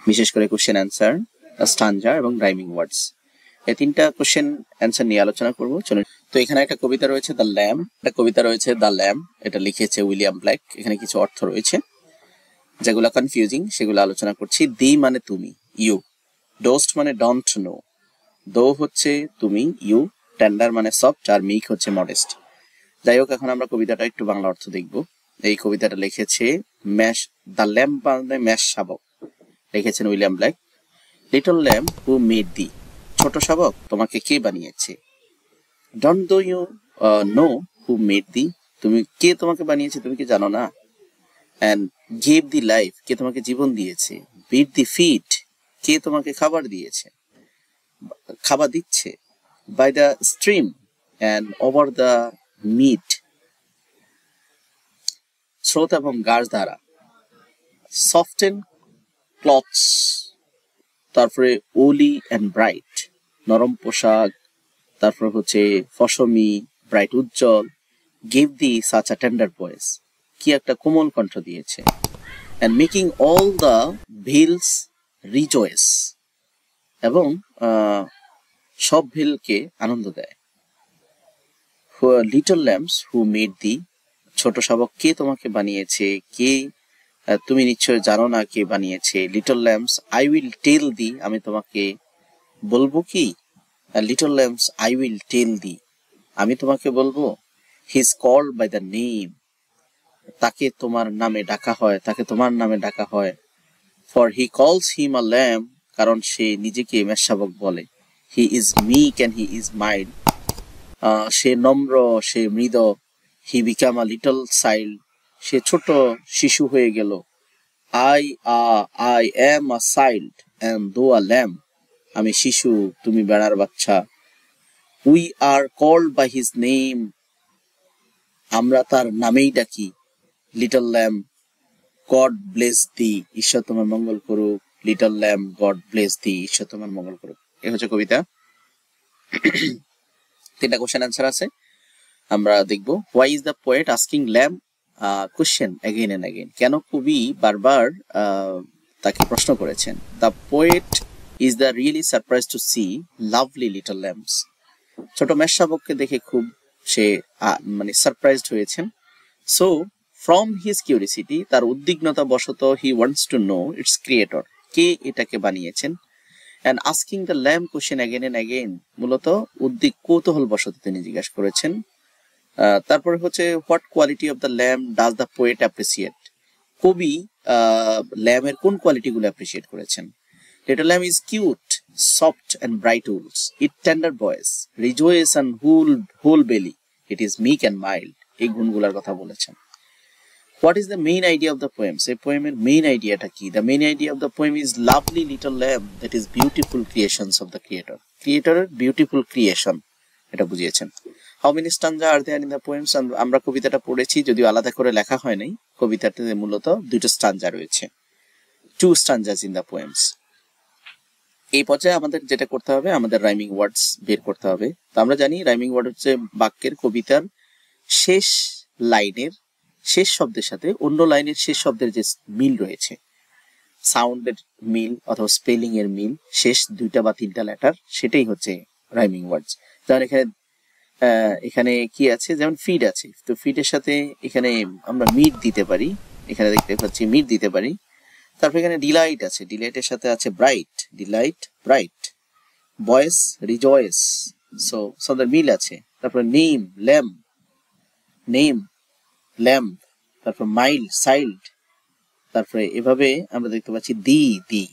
বিশেষ করে question answer, stanza এবং রাইমিং ওয়ার্ডস, এই তিনটা কোশ্চেন অ্যান্সার নিয়ে আলোচনা করবো। চলুন। তো এখানে একটা কবিতা রয়েছে দ্য ল্যাম্প, একটা কবিতা রয়েছে দ্য ল্যাম্প, এটা লিখেছে উইলিয়াম ব্ল্যাক। এখানে কিছু অর্থ রয়েছে যেগুলো কনফিউজিং, সেগুলো আলোচনা করছি। দি মানে তুমি, ইউ। ডোস্ট মানে ডোন্ট নো, দো হচ্ছে তুমি, ইউ। টেন্ডার মানে সফট, আর মিক হচ্ছে মডেস্ট। যাই হোক, এখন আমরা কবিতাটা একটু বাংলা অর্থ দেখব। এই কবিতাটা লিখেছে ম্যাশ, দ্য ল্যাম্প মানে ম্যাশ শাবক, লিখেছেন William Blake. Little lamb who made thee, ছোট শাবক তোমাকে কে বানিয়েছে। Don't do you know who made thee, তুমি কে তোমাকে বানিয়েছে তুমি কি জানো না। অ্যান্ড গিভ দি লাইফ, কে তোমাকে জীবন দিয়েছে। বিট দি ফিট, কে তোমাকে খাবার দিয়েছে, খাবার দিচ্ছে। By the stream and over the mead, স্রোত এবং গাছ দ্বারা। সফটেন ক্লথস, তারপরে ওলি অ্যান্ড ব্রাইট, নরম পোশাক। তারপর হচ্ছে ফসমি, ব্রাইট উজ্জ্বল। Give thee such a tender voice, কি একটা কোমল কণ্ঠ দিয়েছে। And making all the vales rejoice, এবং সব ভিলকে আনন্দ দেয়। Little lambs who made thee, ছোট শাবক কে তোমাকে বানিয়েছে, কে তুমি নিশ্চয় জানো না কে বানিয়েছে। Little lamps I will tell thee, আমি তোমাকে বলবো কি। Little lamps I will tell thee, আমি তোমাকে বলবো। He is called by the name, তাকে তোমার নামে ডাকা হয়, তাকে তোমার নামে ডাকা হয়। ফর হি কলস হিম আ ল্যাম্প, কারণ সে নিজেকে মেষশাবক বলে। He is meek and he is mild, সে নম্র, সে মৃদ। He became a little child, সে ছোট শিশু হয়ে গেল। I am a child and thou a lamb, আমি শিশু তুমি বেড়ার বাচ্চা। We are called by his name, আমরা তার নামেই ডাকি। Little lamb God bless thee, ঈশ্বর তোমার মঙ্গল করুক। Little lamb God bless thee, ঈশ্বর তোমার মঙ্গল করুক। এই হচ্ছে কবিতা। তিনটা কোশ্চেন অ্যান্সার আছে, আমরা দেখব। Why is the poet asking lamb question again and again, কেন কবি বারবার তাকে প্রশ্ন করেছেন। The poet is the really surprise to see lovely little lambs, ছোট মেষশাবককে দেখে খুব সে মানে সারপ্রাইজড হয়েছেন। সো ফ্রম হিজ কিউরিসিটি, তার উদ্বিগ্নতা বশত, he wants to know its creator, কে এটাকে বানিয়েছেন। And asking the lamb question again and again, মূলত কৌতূহল বশত তিনি জিজ্ঞাসা করেছেন। তারপরে হচ্ছে what quality of the lamb does the poet appreciate, কবি ল্যাম্পের কোন কোয়ালিটিগুলো অ্যাপ্রিসিয়েট করেছেন। Little lamb is cute, soft and bright wool, it tender voice, rejoice and whole belly, it is meek and mild, এই গুণগুলোর কথা বলেছেন। What is the main idea of the poem? এই পোয়েমের main আইডিয়াটা কি? The main idea of the poem is lovely little lamb, that is beautiful creations of the creator, ক্রিয়েটরের beautiful creation, এটা বুঝিয়েছেন। How many stanza are there in the poems? আমরা কবিতাটা পড়েছি, যদিও আলাদা করে লেখা হয় নাই। কবিতাটাতে মূলত দুটো স্টানজা রয়েছে, 2 stanzas in the poems। এই পর্যায়ে আমাদের যেটা করতে হবে, আমাদের রাইমিং ওয়ার্ডস বের করতে হবে। তো আমরা জানি রাইমিং ওয়ার্ড হচ্ছে বাক্যের, কবিতার শেষ লাইনের শেষ শব্দের সাথে অন্য লাইনের শেষ শব্দের যে মিল রয়েছে, সাউন্ডের মিল অথবা স্পেলিং এর মিল, শেষ 2টা বা 3টা লেটার, সেটাই হচ্ছে রাইমিং ওয়ার্ডস। যেমন এখানে কি আছে, যেমন ফিড আছে, তো ফিডের সাথে এখানে আমরা মিট দিতে পারি, এখানে দেখতে পাচ্ছি মিট দিতে পারি। তারপর এখানে ডিলাইট আছে, ডিলাইটের সাথে আছে bright, delight bright. Voice rejoice, so তাদের মিল আছে। তারপর নেম ল্যাম্প, নেম ল্যাম্প। তারপর মাইল্ড সাইল্ড। তারপরে এভাবে আমরা দেখতে পাচ্ছি দি দি,